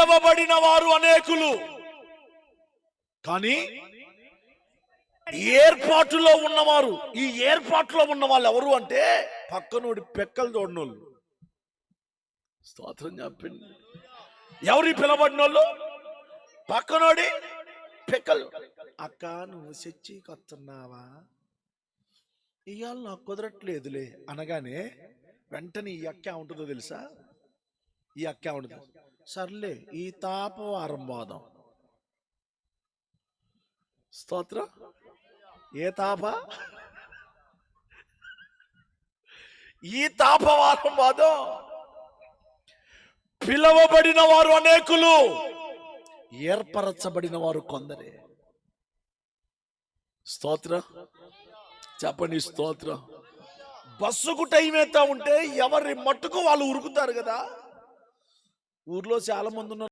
పిలవబడిన వారు అనేకులు, కానీ ఏర్పాటులో ఉన్నవారు. ఈ ఏర్పాటులో ఉన్న వాళ్ళు ఎవరు అంటే పక్కనోడి పెక్కలు చూడనోళ్ళు. స్తోత్రం చెప్పింది. ఎవరి పిలవబడిన వాళ్ళు? పక్కనోడి పెక్కలు. అక్క నువ్వు చర్చికి వస్తున్నావా? ఇవాళ నాకు కుదరట్లేదులే అనగానే వెంటనే ఈ అక్క ఉంటుందో తెలుసా? ఈ అక్క ఉంటుంది, సర్లే ఈ తాపవారం పోదాం. స్తోత్రం. ఏ తాప? ఈ తాపవారం పోదాం. పిలవబడిన వారు అనేకులు, ఏర్పరచబడిన వారు కొందరే. స్తోత్రం చెప్పండి. స్తోత్రం. బస్సుకు టైం అవుతా ఉంటే ఎవరి మట్టుకు వాళ్ళు ఉరుకుతారు కదా. ఊర్లో చాలా మంది ఉన్నారు.